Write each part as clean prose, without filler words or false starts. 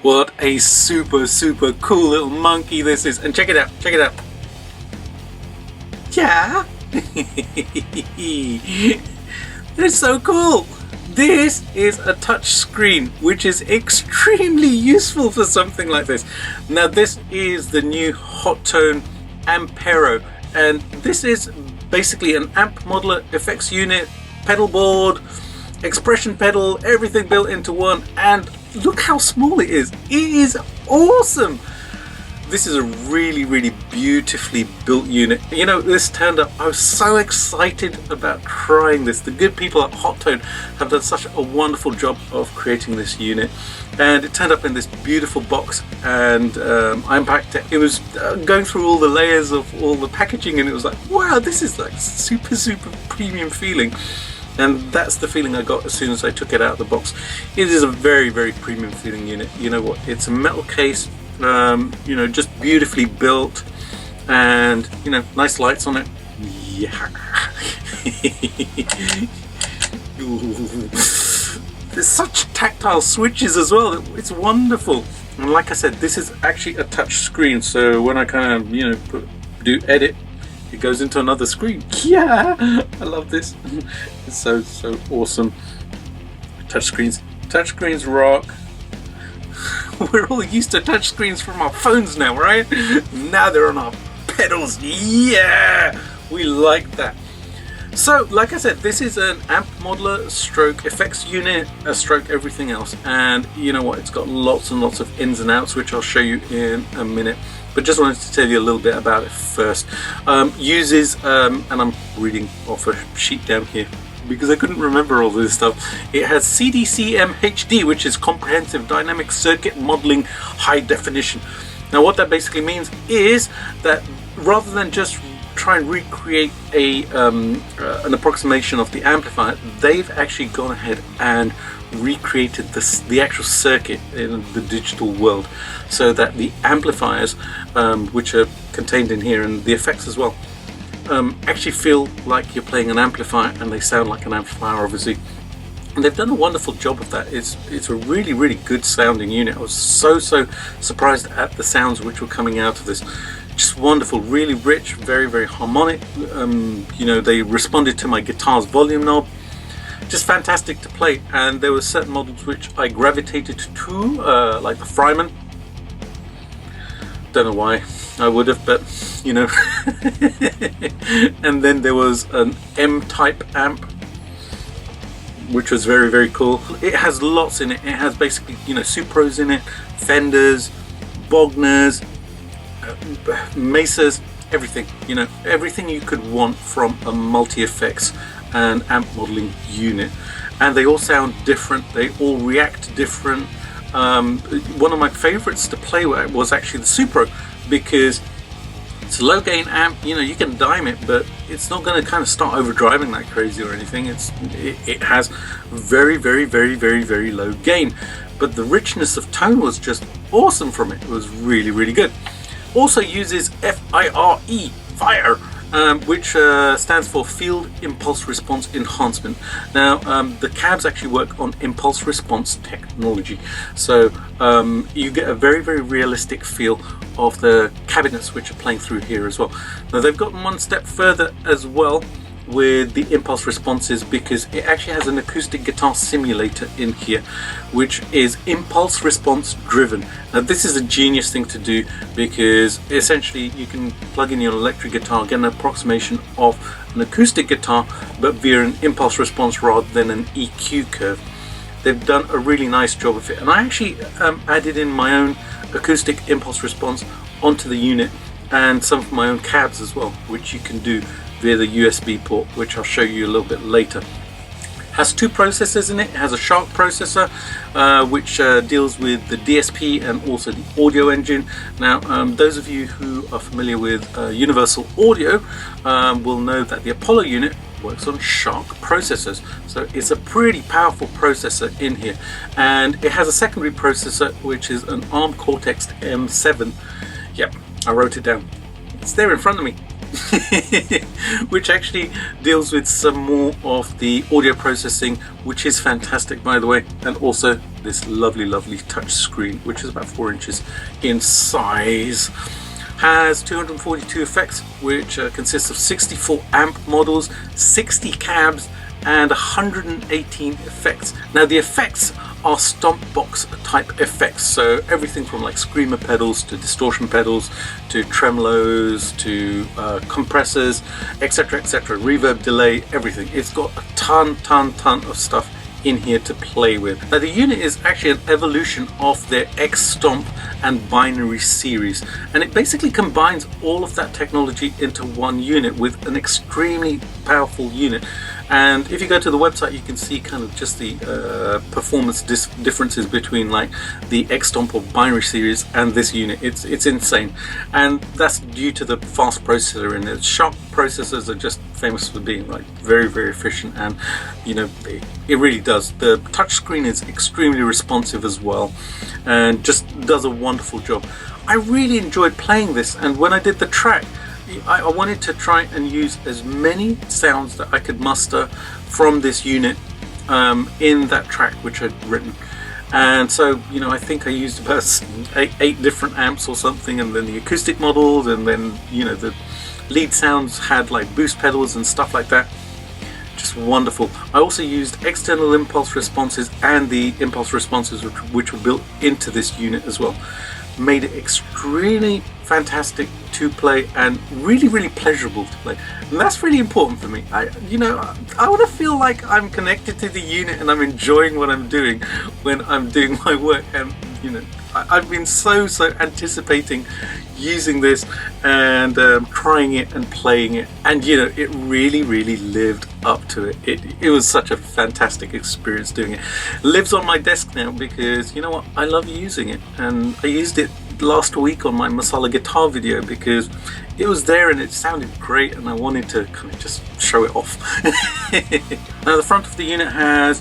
What a super cool little monkey this is. And check it out, check it out. Yeah. It's so cool. This is a touch screen, which is extremely useful for something like this. Now this is the new Hotone Ampero, and this is basically an amp modeler effects unit, pedal board, expression pedal, everything built into one, and look how small it is. It is awesome. This is a really beautifully built unit. You know, this turned up, I was so excited about trying this. The good people at Hotone have done such a wonderful job of creating this unit, and it turned up in this beautiful box, and I unpacked it. It was going through all the layers of all the packaging, and it was like, wow, this is like super premium feeling. And that's the feeling I got as soon as I took it out of the box. It is a very premium feeling unit. You know what, it's a metal case, you know, just beautifully built, and you know, nice lights on it. Yeah. There's such tactile switches as well. It's wonderful. And like I said, this is actually a touch screen, so when I kind of, you know, do edit, it goes into another screen. Yeah, I love this. It's so awesome. Touchscreens rock. We're all used to touchscreens from our phones now, right? Now they're on our pedals. Yeah, we like that. So, like I said, this is an amp modeler stroke effects unit, stroke everything else. And you know what? It's got lots and lots of ins and outs, which I'll show you in a minute. But just wanted to tell you a little bit about it first. Uses, and I'm reading off a sheet down here because I couldn't remember all this stuff. It has CDCM HD, which is Comprehensive Dynamic Circuit Modeling High Definition. Now what that basically means is that rather than just try and recreate an approximation of the amplifier, they've actually gone ahead and recreated the actual circuit in the digital world, so that the amplifiers, which are contained in here, and the effects as well, actually feel like you're playing an amplifier, and they sound like an amplifier, obviously. And they've done a wonderful job of that. It's a really good sounding unit. I was so surprised at the sounds which were coming out of this. Just wonderful, really rich, very harmonic. You know, they responded to my guitar's volume knob. Just fantastic to play. And there were certain models which I gravitated to, like the Fryman. Don't know why I would have, but you know. And then there was an M-type amp, which was very cool. It has lots in it. It has basically, you know, Supros in it, Fenders, Bogners, Mesas, everything, you know, everything you could want from a multi-effects and amp modeling unit. And they all sound different, they all react different. One of my favorites to play with was actually the Supro, because it's a low gain amp, you know, you can dime it, but it's not going to kind of start overdriving like crazy or anything. It has very low gain, but the richness of tone was just awesome from it. It was really good. Also uses FIRE, which stands for Field Impulse Response Enhancement. Now the cabs actually work on impulse response technology, so you get a very realistic feel of the cabinets which are playing through here as well. Now they've gotten one step further as well with the impulse responses, because it actually has an acoustic guitar simulator in here, which is impulse response driven. Now this is a genius thing to do, because essentially you can plug in your electric guitar, get an approximation of an acoustic guitar, but via an impulse response rather than an EQ curve. They've done a really nice job of it, and I actually added in my own acoustic impulse response onto the unit, and some of my own cabs as well, which you can do via the USB port, which I'll show you a little bit later. Has two processors in it. It has a Shark processor, which deals with the DSP and also the audio engine. Now those of you who are familiar with Universal Audio will know that the Apollo unit works on Shark processors, so it's a pretty powerful processor in here. And it has a secondary processor, which is an ARM Cortex M7. Yep, I wrote it down, it's there in front of me. Which actually deals with some more of the audio processing, which is fantastic, by the way, and also this lovely touch screen, which is about 4 inches in size. Has 242 effects, which consists of 64 amp models, 60 cabs, and 118 effects. Now the effects are stomp box type effects, so everything from like screamer pedals to distortion pedals to tremolos to compressors, etc, reverb, delay, everything. It's got a ton of stuff in here to play with. Now the unit is actually an evolution of their X Stomp and Binary series, and it basically combines all of that technology into one unit with an extremely powerful unit. And if you go to the website, you can see kind of just the performance differences between like the X Stomp or Binary series and this unit. It's insane, and that's due to the fast processor in it. Sharp processors are just famous for being like very efficient, and you know, it really does. The touchscreen is extremely responsive as well, and just does a wonderful job. I really enjoyed playing this, and when I did the track, I wanted to try and use as many sounds that I could muster from this unit in that track which I'd written. And so, you know, I think I used about eight different amps or something, and then the acoustic models, and then, you know, the lead sounds had like boost pedals and stuff like that. Just wonderful. I also used external impulse responses and the impulse responses which were built into this unit as well. Made it extremely fantastic to play and really pleasurable to play, and that's really important for me. I want to feel like I'm connected to the unit and I'm enjoying what I'm doing when I'm doing my work. And you know, I've been so anticipating using this and trying it and playing it, and you know, it really lived up to it. It was such a fantastic experience doing it. It lives on my desk now because, you know what, I love using it, and I used it last week on my Masala guitar video because it was there and it sounded great, and I wanted to kind of just show it off. Now the front of the unit has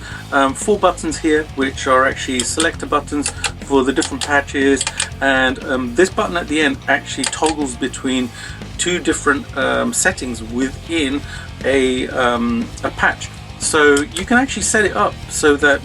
4 buttons here, which are actually selector buttons for the different patches, and this button at the end actually toggles between 2 different settings within a patch. So you can actually set it up so that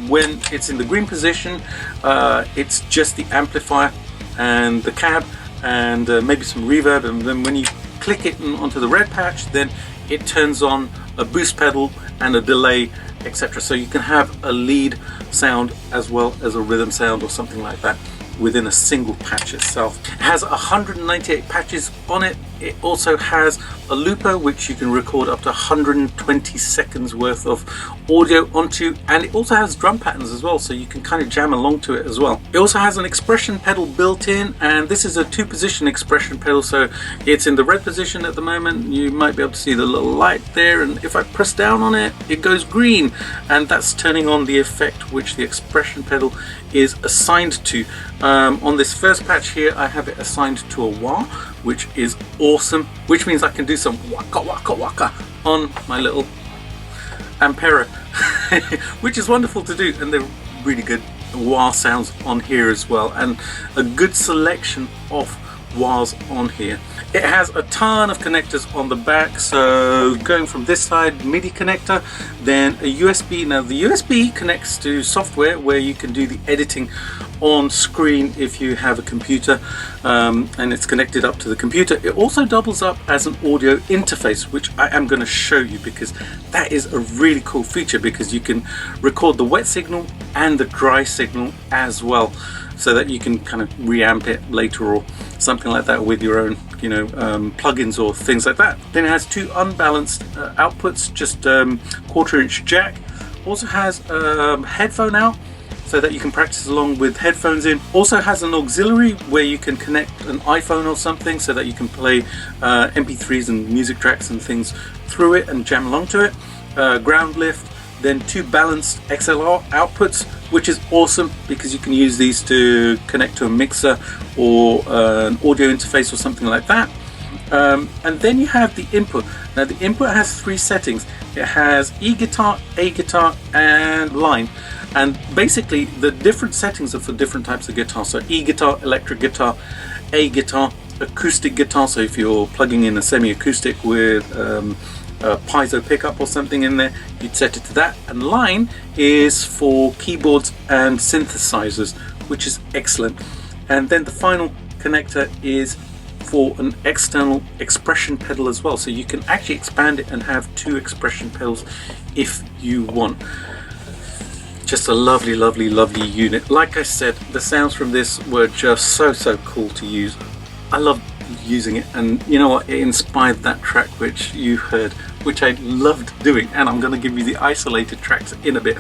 when it's in the green position, it's just the amplifier and the cab and maybe some reverb, and then when you click it onto the red patch, then it turns on a boost pedal and a delay, etc. So you can have a lead sound as well as a rhythm sound or something like that within a single patch itself. It has 198 patches on it. It also has a looper which you can record up to 120 seconds worth of audio onto, and it also has drum patterns as well, so you can kind of jam along to it as well. It also has an expression pedal built in, and this is a 2-position expression pedal, so it's in the red position at the moment. You might be able to see the little light there, and if I press down on it, it goes green, and that's turning on the effect which the expression pedal is assigned to. On this first patch here, I have it assigned to a wah, which is awesome, which means I can do some waka on my little Ampero, which is wonderful to do, and they're really good wah sounds on here as well, and a good selection of wahs on here. It has a ton of connectors on the back, so going from this side, MIDI connector, then a USB. Now the USB connects to software where you can do the editing on screen if you have a computer, and it's connected up to the computer. It also doubles up as an audio interface, which I am going to show you because that is a really cool feature, because you can record the wet signal and the dry signal as well, so that you can kind of reamp it later or something like that with your own, you know, plugins or things like that. Then it has 2 unbalanced outputs, just 1/4-inch jack. Also has a headphone out so that you can practice along with headphones in. Also has an auxiliary where you can connect an iPhone or something so that you can play MP3s and music tracks and things through it and jam along to it. Ground lift. Then 2 balanced XLR outputs, which is awesome because you can use these to connect to a mixer or an audio interface or something like that. And then you have the input. Now the input has 3 settings. It has E-guitar, A-guitar, and line. And basically the different settings are for different types of guitar. So E-guitar, electric guitar, A-guitar, acoustic guitar. So if you're plugging in a semi-acoustic with a piezo pickup or something in there, you'd set it to that. And line is for keyboards and synthesizers, which is excellent. And then the final connector is for an external expression pedal as well, so you can actually expand it and have 2 expression pedals if you want. Just a lovely, lovely, lovely unit. Like I said, the sounds from this were just so cool to use. I love using it, and you know what, it inspired that track which you heard, which I loved doing, and I'm going to give you the isolated tracks in a bit.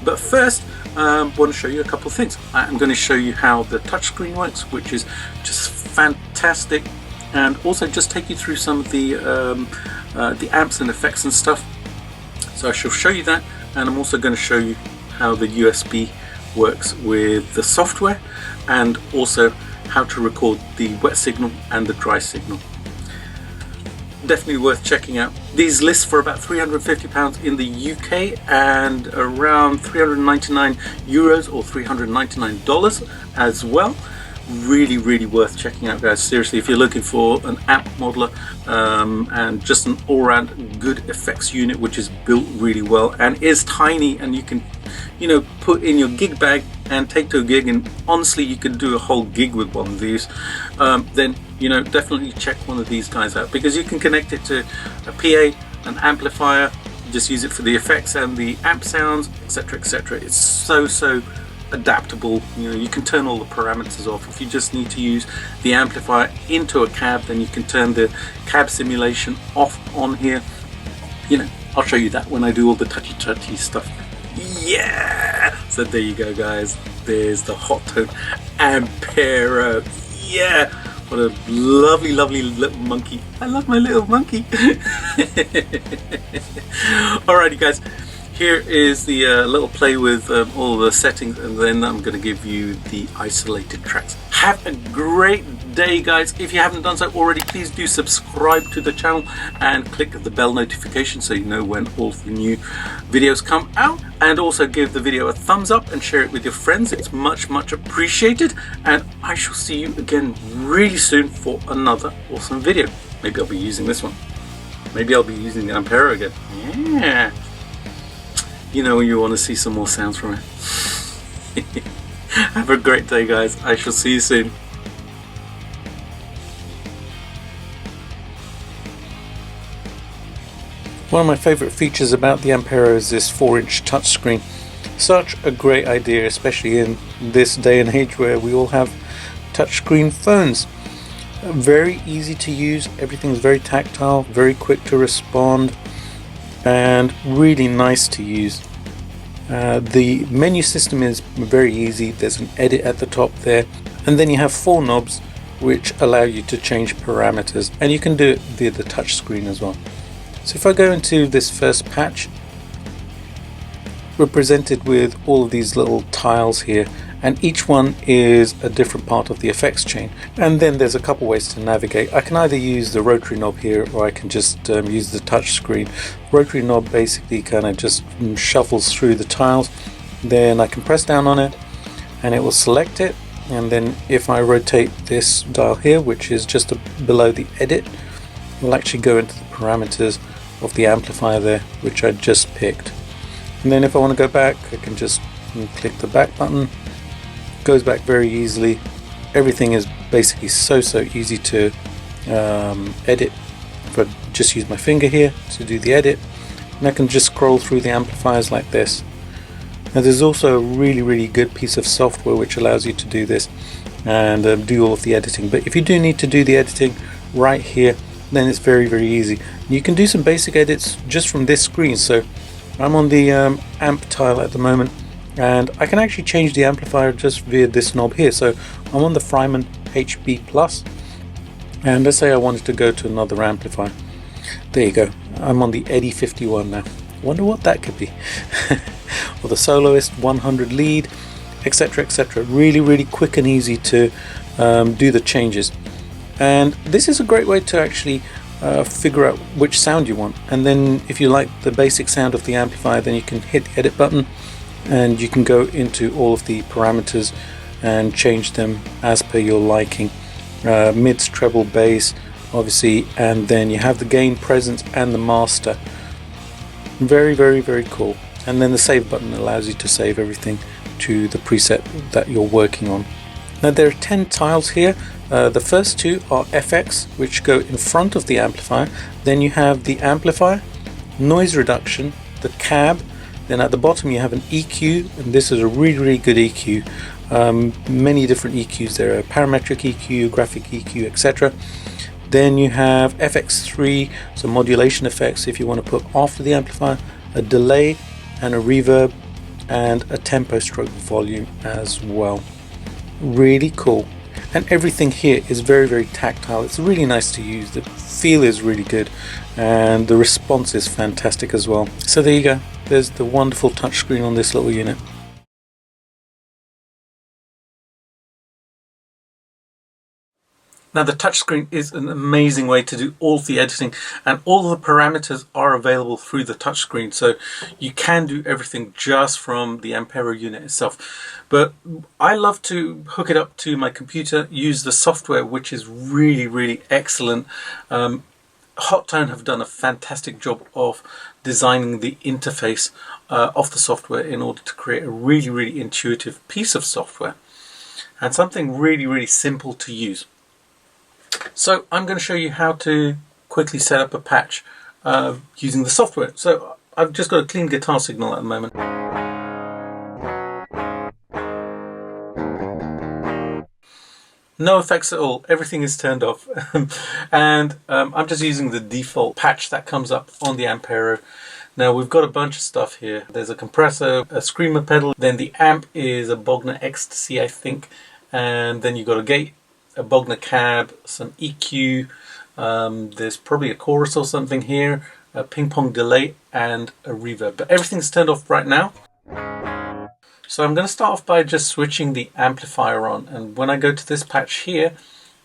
But first, I want to show you a couple of things. I'm going to show you how the touchscreen works, which is just fantastic, and also just take you through some of the amps and effects and stuff. So I shall show you that, and I'm also going to show you how the USB works with the software, and also how to record the wet signal and the dry signal. Definitely worth checking out. These list for about £350 in the UK and around 399 euros or $399 as well. Really worth checking out, guys. Seriously, if you're looking for an amp modeler and just an all-round good effects unit which is built really well and is tiny, and you can, you know, put in your gig bag and take to a gig, and honestly you can do a whole gig with one of these, then you know, definitely check one of these guys out, because you can connect it to a PA, an amplifier, just use it for the effects and the amp sounds, etc. It's so adaptable. You know, you can turn all the parameters off. If you just need to use the amplifier into a cab, then you can turn the cab simulation off on here. You know, I'll show you that when I do all the touchy stuff. Yeah, so there you go, guys. There's the Hotone Ampero. Yeah, what a lovely little monkey. I love my little monkey. Alrighty, guys, here is the little play with all the settings, and then I'm going to give you the isolated tracks. Have a great day, guys. If you haven't done so already, please do subscribe to the channel and click the bell notification so you know when all the new videos come out, and also give the video a thumbs up and share it with your friends. It's much appreciated, and I shall see you again really soon for another awesome video. Maybe I'll be using this one. Maybe I'll be using the Ampero again. Yeah, you know, you want to see some more sounds from it. Have a great day, guys. I shall see you soon. One of my favourite features about the Ampero is this 4-inch touchscreen. Such a great idea, especially in this day and age where we all have touchscreen phones. Very easy to use, everything's very tactile, very quick to respond, and really nice to use. The menu system is very easy. There's an edit at the top there, and then you have 4 knobs which allow you to change parameters, and you can do it via the touch screen as well. So if I go into this first patch, we're presented with all of these little tiles here, and each one is a different part of the effects chain. And then there's a couple ways to navigate. I can either use the rotary knob here, or I can just use the touch screen. Rotary knob basically kind of just shuffles through the tiles. Then I can press down on it and it will select it, and then if I rotate this dial here, which is just below the edit, it will actually go into the parameters of the amplifier there, which I just picked. And then if I want to go back, I can just click the back button. It goes back very easily. Everything is basically so easy to edit. If I just use my finger here to do the edit, and I can just scroll through the amplifiers like this. Now there's also a really good piece of software which allows you to do this and do all of the editing. But if you do need to do the editing right here, then it's very easy. You can do some basic edits just from this screen. So I'm on the amp tile at the moment, and I can actually change the amplifier just via this knob here. So I'm on the Fryman HB Plus, and let's say I wanted to go to another amplifier. There you go, I'm on the Eddy 51 now. Wonder what that could be. Or the Soloist 100 lead, etc. Really quick and easy to do the changes. And this is a great way to actually figure out which sound you want. And then if you like the basic sound of the amplifier, then you can hit the edit button and you can go into all of the parameters and change them as per your liking. Mids, treble, bass, obviously, and then you have the gain, presence and the master. Very, very, very cool. And then the save button allows you to save everything to the preset that you're working on. Now there are 10 tiles here. The first two are FX, which go in front of the amplifier. Then you have the amplifier, noise reduction, the cab. Then at the bottom you have an EQ, and this is a really, really good EQ. Many different EQs. There are parametric EQ, graphic EQ, etc. Then you have FX3, so modulation effects if you want to put after the amplifier, a delay and a reverb, and a tempo stroke volume as well. Really cool. And everything here is very, very tactile. It's really nice to use. The feel is really good and the response is fantastic as well. So there you go. There's the wonderful touchscreen on this little unit. Now the touchscreen is an amazing way to do all of the editing, and all of the parameters are available through the touchscreen, so you can do everything just from the Ampero unit itself. But I love to hook it up to my computer, use the software, which is really, really excellent. Hotone have done a fantastic job of designing the interface of the software in order to create a really, really intuitive piece of software and something really, really simple to use. So I'm going to show you how to quickly set up a patch using the software. So I've just got a clean guitar signal at the moment. No effects at all, everything is turned off. And I'm just using the default patch that comes up on the Ampero. Now we've got a bunch of stuff here. There's a compressor, a screamer pedal, then the amp is a Bogner Ecstasy I think, and then you've got a gate, a Bogner cab, some EQ, there's probably a chorus or something here, a ping pong delay and a reverb, but everything's turned off right now. So I'm going to start off by just switching the amplifier on, and when I go to this patch here,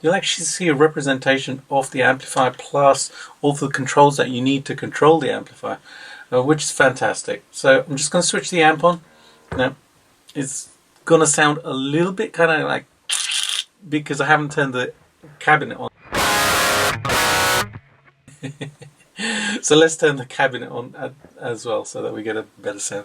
you'll actually see a representation of the amplifier plus all the controls that you need to control the amplifier, which is fantastic. So I'm just going to switch the amp on. Now it's going to sound a little bit kind of like, because I haven't turned the cabinet on. So let's turn the cabinet on as well so that we get a better sound.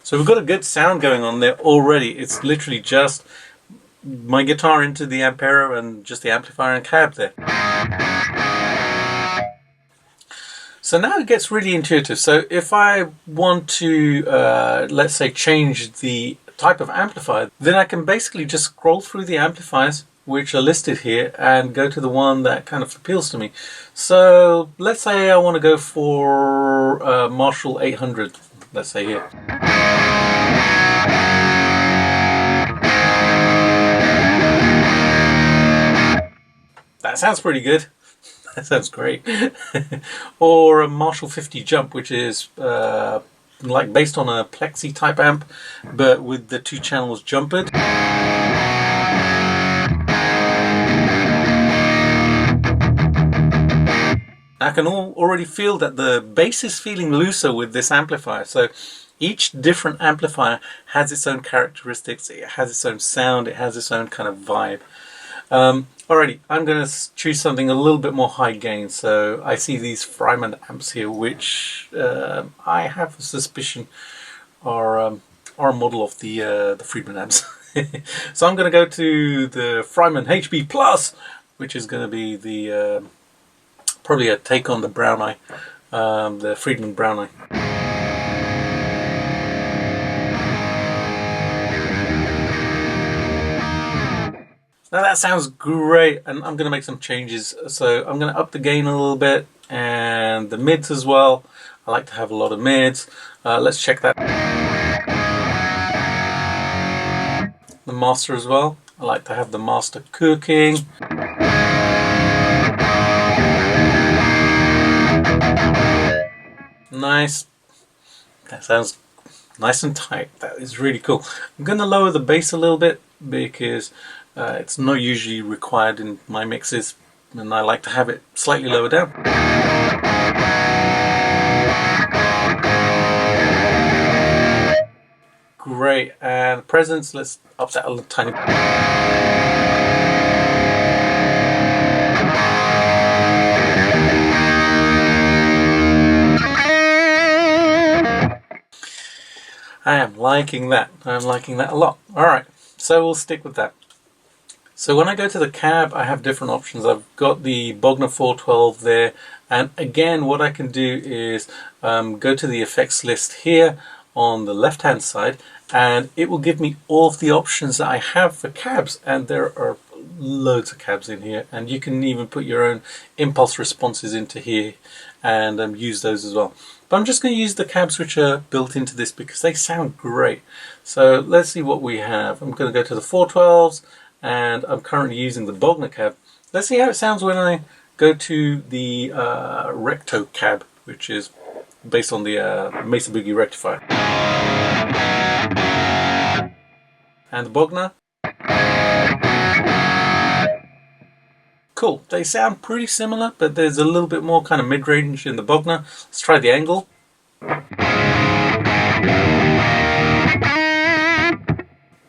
So we've got a good sound going on there already. It's literally just my guitar into the Ampero and just the amplifier and cab there. So now it gets really intuitive. So if I want to, let's say, change the type of amplifier, then I can basically just scroll through the amplifiers which are listed here and go to the one that kind of appeals to me. So let's say I want to go for Marshall 800, let's say here. That sounds pretty good. That sounds great. Or a Marshall 50 Jump, which is like based on a plexi type amp, but with the 2 channels jumpered. I can already feel that the bass is feeling looser with this amplifier. So each different amplifier has its own characteristics, it has its own sound, it has its own kind of vibe. Alrighty, I'm going to choose something a little bit more high gain. So I see these Fryman amps here, which I have a suspicion are a model of the Friedman amps. So I'm going to go to the Fryman HB Plus, which is going to be the probably a take on the Brown Eye, the Friedman Brown Eye. Now that sounds great, and I'm going to make some changes. So I'm going to up the gain a little bit and the mids as well. I like to have a lot of mids. Let's check that. The master as well. I like to have the master cooking. Nice. That sounds nice and tight. That is really cool. I'm going to lower the bass a little bit because it's not usually required in my mixes, and I like to have it slightly lower down. Great. And presence, let's up that a little tiny bit. I am liking that. I'm liking that a lot. Alright, so we'll stick with that. So when I go to the cab, I have different options. I've got the Bogner 412 there, and again what I can do is go to the effects list here on the left hand side, and it will give me all of the options that I have for cabs, and there are loads of cabs in here, and you can even put your own impulse responses into here and use those as well. But I'm just going to use the cabs which are built into this because they sound great. So let's see what we have. I'm going to go to the 412s, and I'm currently using the Bogner cab. Let's see how it sounds when I go to the Recto cab, which is based on the Mesa Boogie rectifier. And the Bogner. Cool, they sound pretty similar, but there's a little bit more kind of mid-range in the Bogner. Let's try the angle.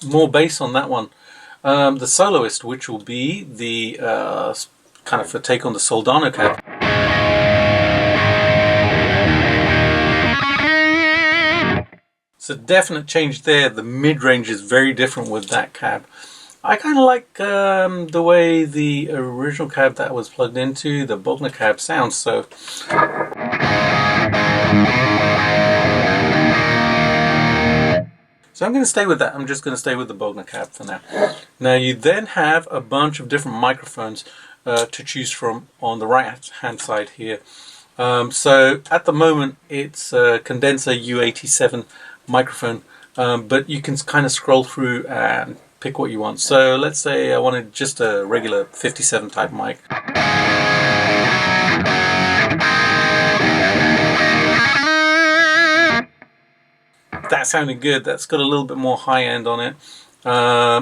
More bass on that one. The soloist, which will be the kind of a take on the Soldano cab. So definite change there. The mid-range is very different with that cab. I kind of like the way the original cab that was plugged into, the Bogner cab, sounds. So I'm going to stay with that. I'm just going to stay with the Bogner cab for now. Now you then have a bunch of different microphones to choose from on the right hand side here. So at the moment it's a condenser U87 microphone, but you can kind of scroll through and pick what you want. So let's say I wanted just a regular 57 type mic. That sounded good. That's got a little bit more high end on it.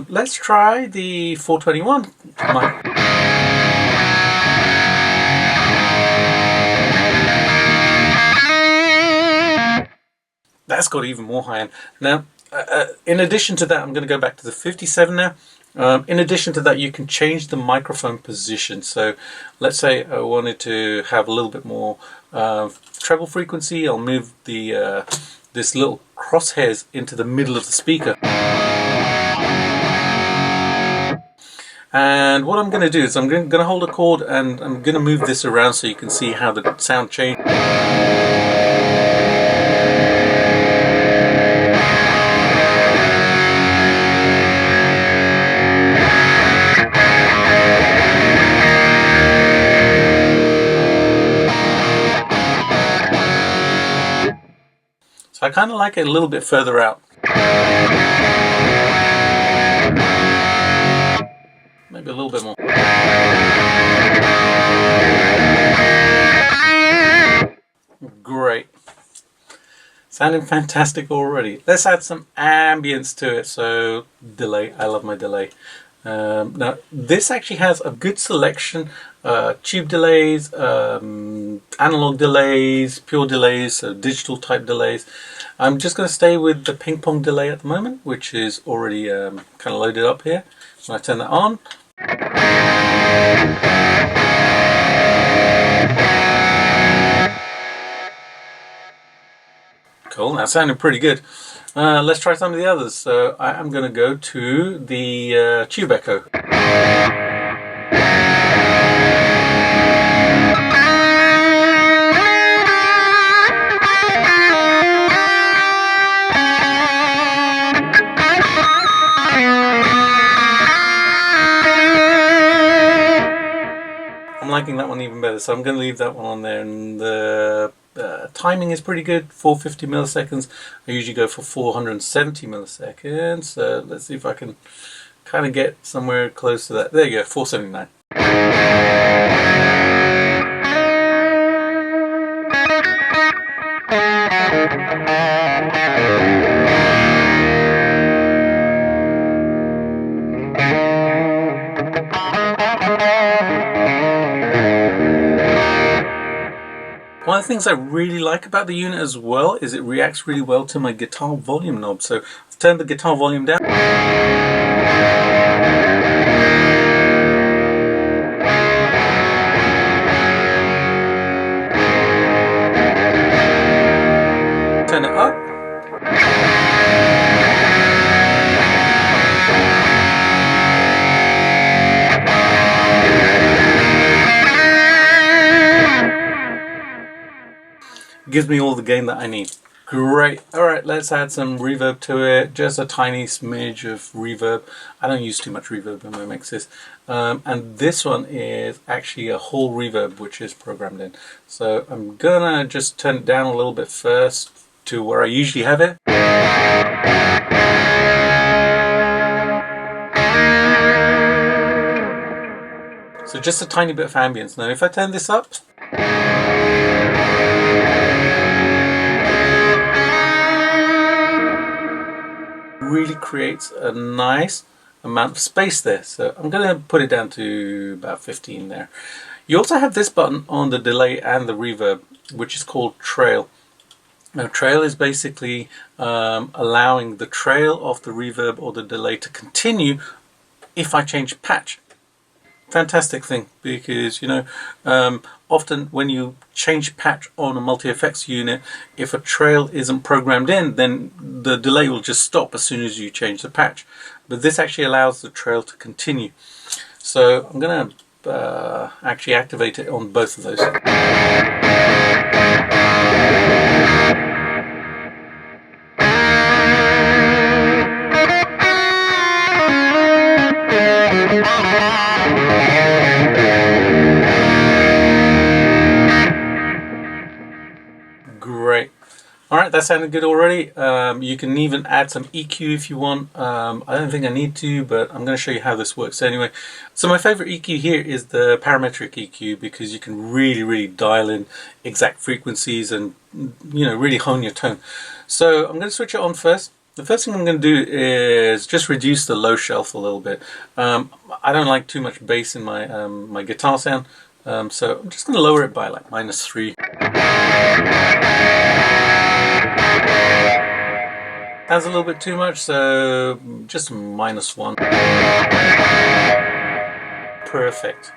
Let's try the 421 mic. That's got even more high end. Now, in addition to that, I'm going to go back to the 57 now. In addition to that, you can change the microphone position. So let's say I wanted to have a little bit more treble frequency. I'll move the this little crosshairs into the middle of the speaker. And what I'm going to do is I'm going to hold a chord and I'm going to move this around so you can see how the sound changes. I kind of like it a little bit further out. Maybe a little bit more. Great. Sounding fantastic already. Let's add some ambience to it. So delay. I love my delay. Now this actually has a good selection, tube delays, analog delays, pure delays, so digital type delays. I'm just going to stay with the ping pong delay at the moment, which is already kind of loaded up here. When I turn that on, cool, that sounded pretty good. Let's try some of the others. So I am going to go to the tube echo. I'm liking that one even better, so I'm going to leave that one on there. And the timing is pretty good, 450 milliseconds. I usually go for 470 milliseconds. So let's see if I can kind of get somewhere close to that. There you go, 479. One of the things I really like about the unit as well is it reacts really well to my guitar volume knob. So I've Turn the guitar volume down. Turn it up. Gives me all the gain that I need. Great. Alright, let's add some reverb to it. Just a tiny smidge of reverb. I don't use too much reverb in my mixes. And this one is actually a whole reverb which is programmed in. So I'm gonna just turn it down a little bit first to where I usually have it. So just a tiny bit of ambience. Now if I turn this up, really creates a nice amount of space there. So I'm going to put it down to about 15 there. You also have this button on the delay and the reverb, which is called trail. Now trail is basically allowing the trail of the reverb or the delay to continue if I change patch. Fantastic thing, because you know often when you change patch on a multi-effects unit, if a trail isn't programmed in, then the delay will just stop as soon as you change the patch. But this actually allows the trail to continue. So I'm going to actually activate it on both of those. Great. Alright, that sounded good already. You can even add some EQ if you want. I don't think I need to, but I'm going to show you how this works anyway. So my favorite EQ here is the parametric EQ, because you can really dial in exact frequencies and really hone your tone. So I'm going to switch it on first. The first thing I'm going to do is just reduce the low shelf a little bit. I don't like too much bass in my my guitar sound, so I'm just going to lower it by like -3. That's a little bit too much, so just -1. Perfect.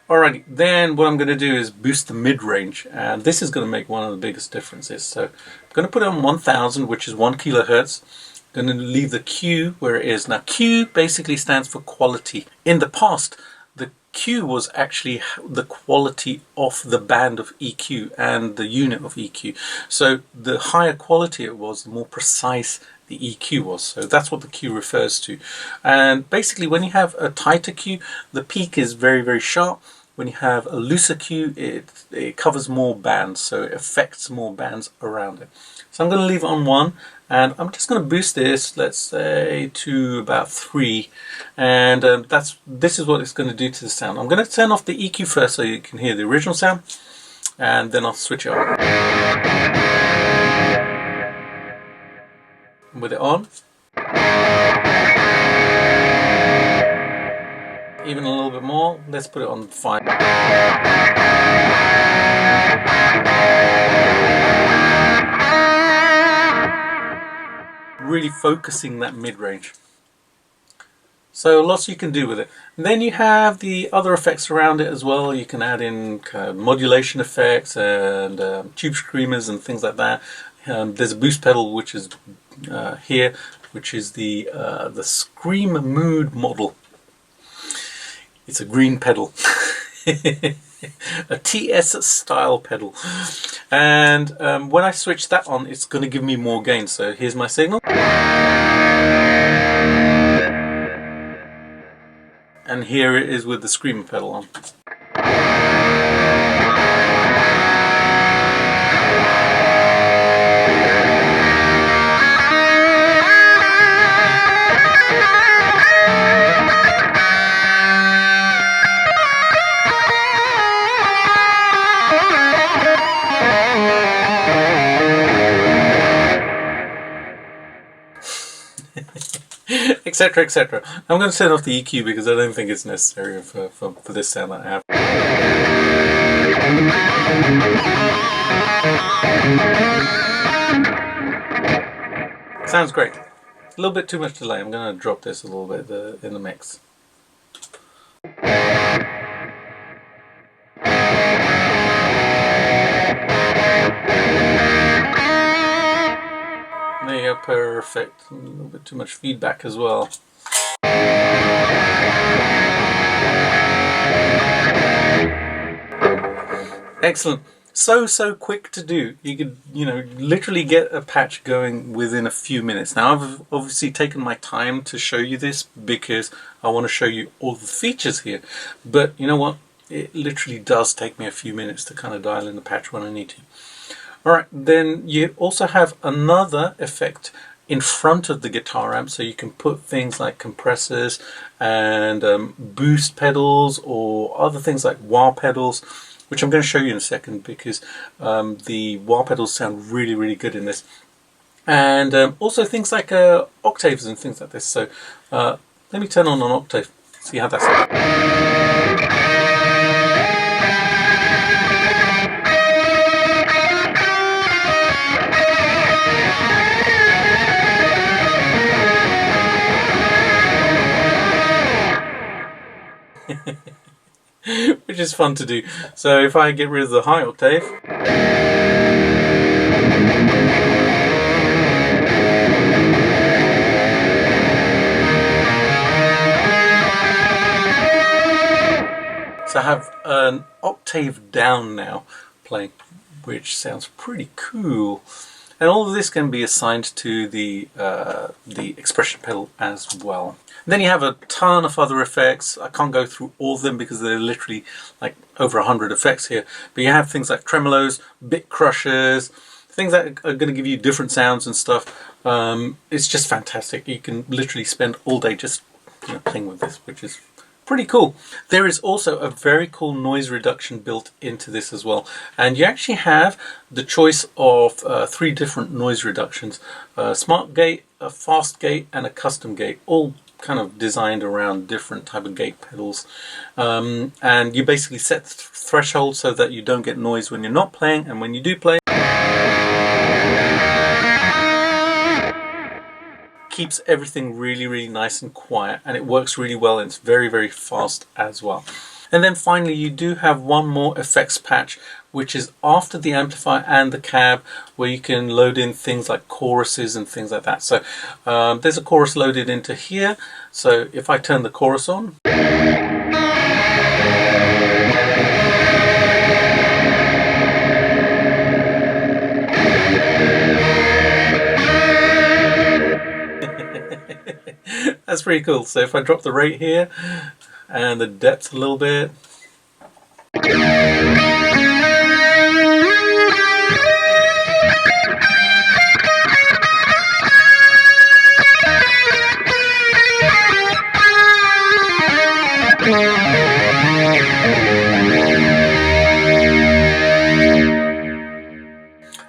Alrighty, then what I'm going to do is boost the mid-range, and this is going to make one of the biggest differences. So I'm going to put it on 1000, which is 1 kilohertz. I'm going to leave the Q where it is. Now Q basically stands for quality. In the past, the Q was actually the quality of the band of EQ and the unit of EQ. So the higher quality it was, the more precise the EQ was. So that's what the Q refers to. And basically when you have a tighter Q, the peak is very sharp. When you have a looser Q, it covers more bands, so it affects more bands around it. So I'm going to leave it on 1, and I'm just going to boost this, let's say, to about 3, and this is what it's going to do to the sound. I'm going to turn off the EQ first so you can hear the original sound, and then I'll switch it on. With it on, even a little bit more, let's put it on 5. Really focusing that mid-range. So lots you can do with it. And then you have the other effects around it as well. You can add in kind of modulation effects and tube screamers and things like that. There's a boost pedal which is here, which is the Scream Mood model. It's a green pedal. A TS style pedal, and when I switch that on, it's going to give me more gain. So here's my signal, and here it is with the screamer pedal on. Etc, etc. I'm going to turn off the EQ because I don't think it's necessary for this sound that I have. Sounds great. A little bit too much delay. I'm going to drop this a little bit in the mix. There you go, perfect. A little bit too much feedback as well. Excellent. So quick to do. You could, literally get a patch going within a few minutes. Now, I've obviously taken my time to show you this because I want to show you all the features here. But you know what? It literally does take me a few minutes to kind of dial in the patch when I need to. Alright, then you also have another effect in front of the guitar amp, so you can put things like compressors and boost pedals or other things like wah pedals, which I'm going to show you in a second because the wah pedals sound really, really good in this. And also things like octaves and things like this. So let me turn on an octave, see how that sounds. Which is fun to do. So if I get rid of the high octave, so I have an octave down now playing, which sounds pretty cool. And all of this can be assigned to the expression pedal as well. And then you have a ton of other effects. I can't go through all of them because there are literally like over 100 effects here. But you have things like tremolos, bit crushers, things that are going to give you different sounds and stuff. It's just fantastic. You can literally spend all day just playing with this, which is pretty cool. There is also a very cool noise reduction built into this as well, and you actually have the choice of 3 different noise reductions: a smart gate, a fast gate, and a custom gate, all kind of designed around different type of gate pedals. And you basically set thresholds so that you don't get noise when you're not playing, and when you do play, keeps everything really, really nice and quiet, and it works really well, and it's very, very fast as well. And then finally you do have one more effects patch, which is after the amplifier and the cab, where you can load in things like choruses and things like that. So there's a chorus loaded into here. So if I turn the chorus on, that's pretty cool. So if I drop the rate here and the depth a little bit,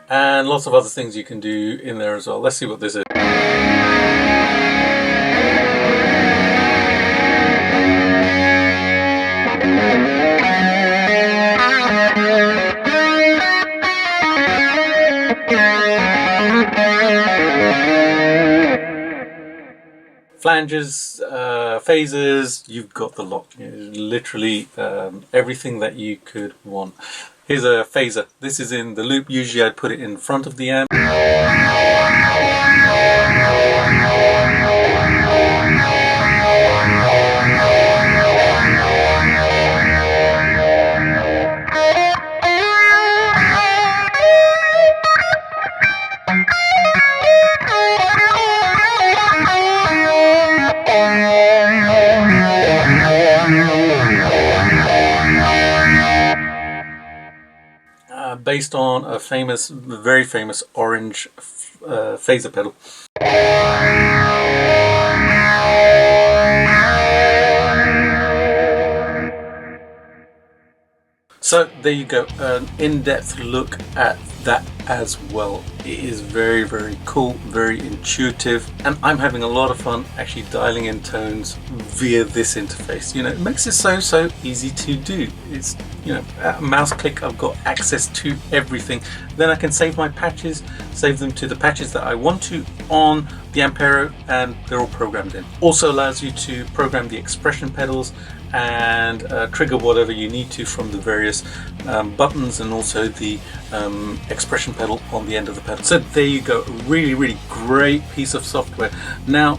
and lots of other things you can do in there as well. Let's see what this is. Flanges, phasers, you've got the lot. Literally everything that you could want. Here's a phaser. This is in the loop. Usually I'd put it in front of the amp. Based on a famous, very famous orange phaser pedal. So there you go, an in-depth look at that as well. It is very, very cool, very intuitive, and I'm having a lot of fun actually dialing in tones via this interface. You know, it makes it so easy to do. It's, you know, at a mouse click I've got access to everything. Then I can save my patches, save them to the patches that I want to on the Ampero, and they're all programmed in. Also allows you to program the expression pedals and trigger whatever you need to from the various buttons, and also the expression pedal on the end of the pedal. So there you go, a really great piece of software. Now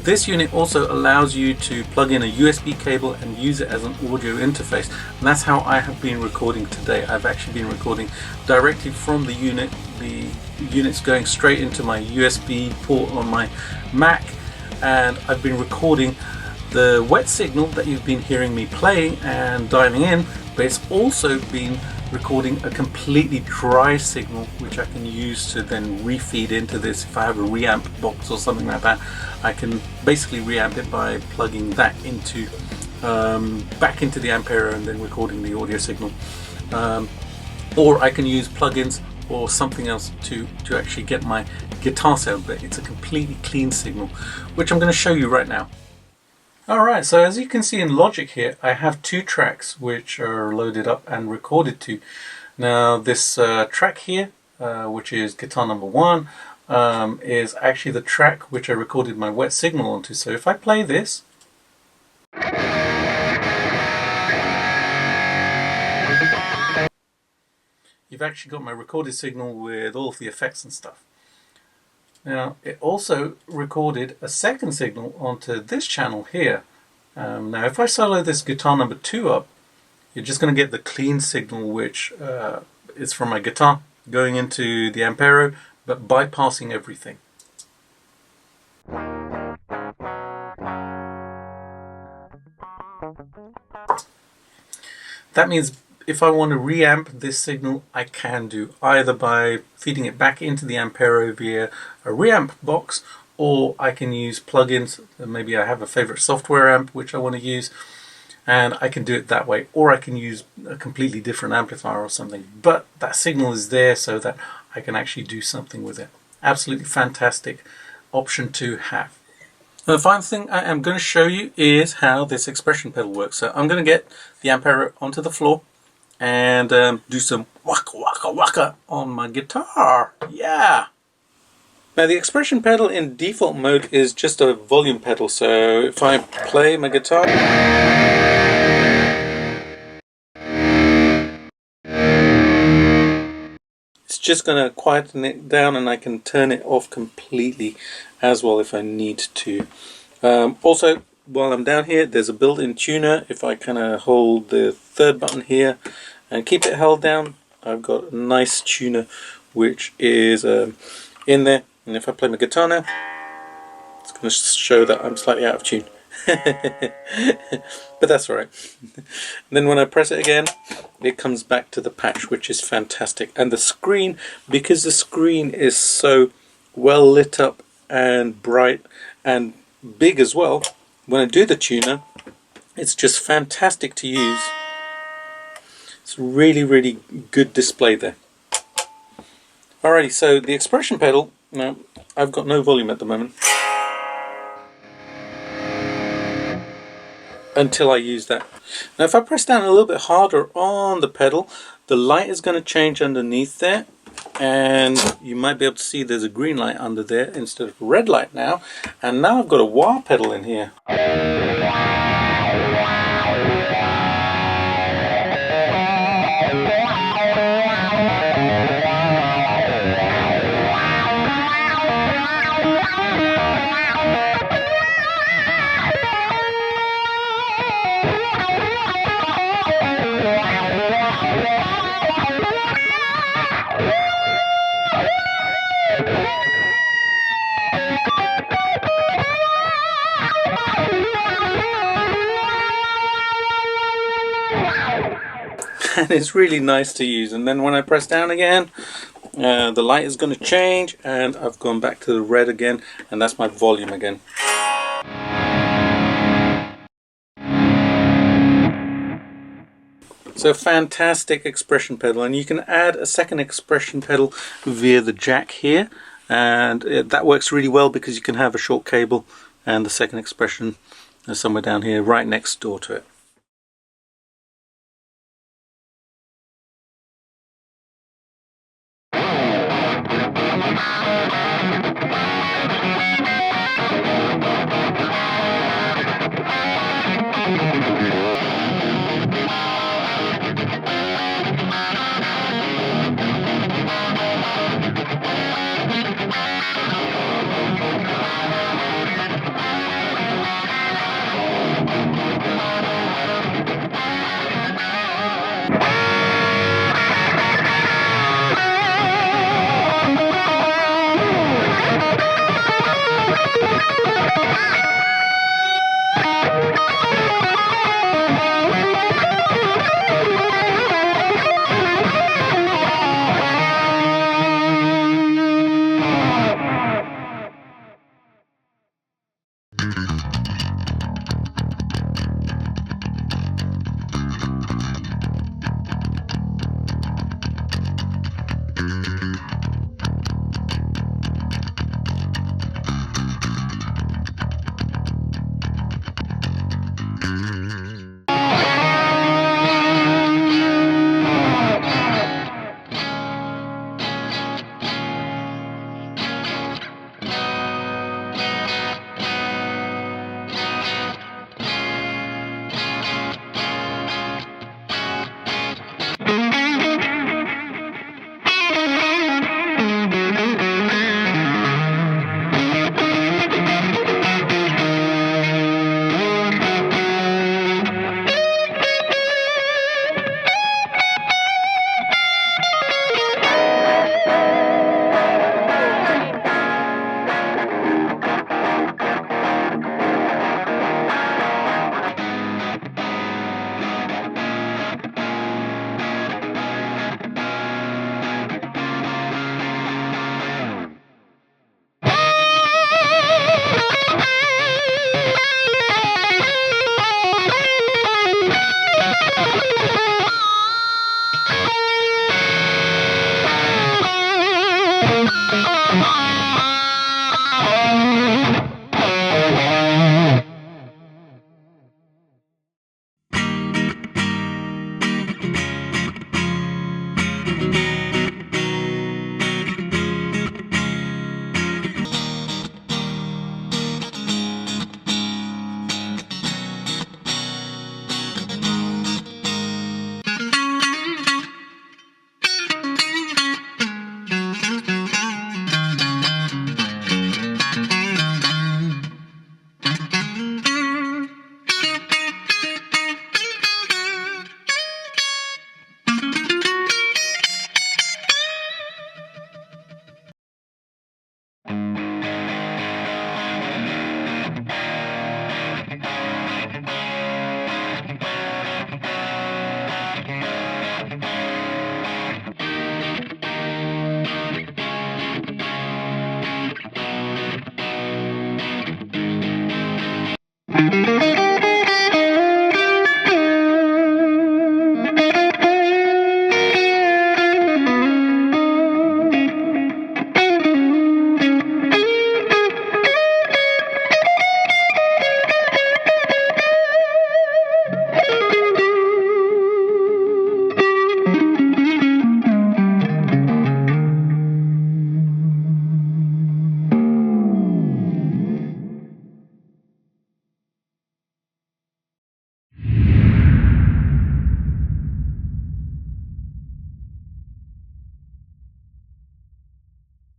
this unit also allows you to plug in a USB cable and use it as an audio interface, and that's how I have been recording today. I've actually been recording directly from the unit. The unit's going straight into my USB port on my Mac, and I've been recording the wet signal that you've been hearing me playing and dialing in, but it's also been recording a completely dry signal which I can use to then refeed into this. If I have a reamp box or something like that, I can basically reamp it by plugging that into back into the Ampero and then recording the audio signal, or I can use plugins or something else to actually get my guitar sound, but it's a completely clean signal, which I'm going to show you right now. Alright, so as you can see in Logic here, I have two tracks which are loaded up and recorded to. Now this track here, which is guitar number 1, is actually the track which I recorded my wet signal onto. So if I play this, you've actually got my recorded signal with all of the effects and stuff. Now it also recorded a second signal onto this channel here. Now if I solo this guitar number 2 up, you're just going to get the clean signal, which is from my guitar going into the Ampero, but bypassing everything. That means if I want to reamp this signal, I can do either by feeding it back into the Ampero via a reamp box, or I can use plugins. Maybe I have a favorite software amp which I want to use, and I can do it that way, or I can use a completely different amplifier or something. But that signal is there so that I can actually do something with it. Absolutely fantastic option to have. Now, the final thing I am going to show you is how this expression pedal works. So I'm going to get the Ampero onto the floor and do some waka waka waka on my guitar. Yeah! Now the expression pedal in default mode is just a volume pedal, so if I play my guitar, it's just going to quieten it down, and I can turn it off completely as well if I need to. Also, while I'm down here, there's a built-in tuner. If I kind of hold the third button here and keep it held down, I've got a nice tuner which is in there. And if I play my guitar now, it's going to show that I'm slightly out of tune. But that's alright. Then when I press it again, it comes back to the patch, which is fantastic. And the screen, because the screen is so well lit up and bright and big as well, when I do the tuner, it's just fantastic to use. It's really good display there. Alrighty, so the expression pedal, now I've got no volume at the moment until I use that. Now if I press down a little bit harder on the pedal, the light is going to change underneath there, and you might be able to see there's a green light under there instead of a red light now. And now I've got a wah pedal in here. And it's really nice to use. And then when I press down again, the light is going to change, and I've gone back to the red again, and that's my volume again. So fantastic expression pedal, and you can add a second expression pedal via the jack here, and that works really well because you can have a short cable and the second expression somewhere down here right next door to it.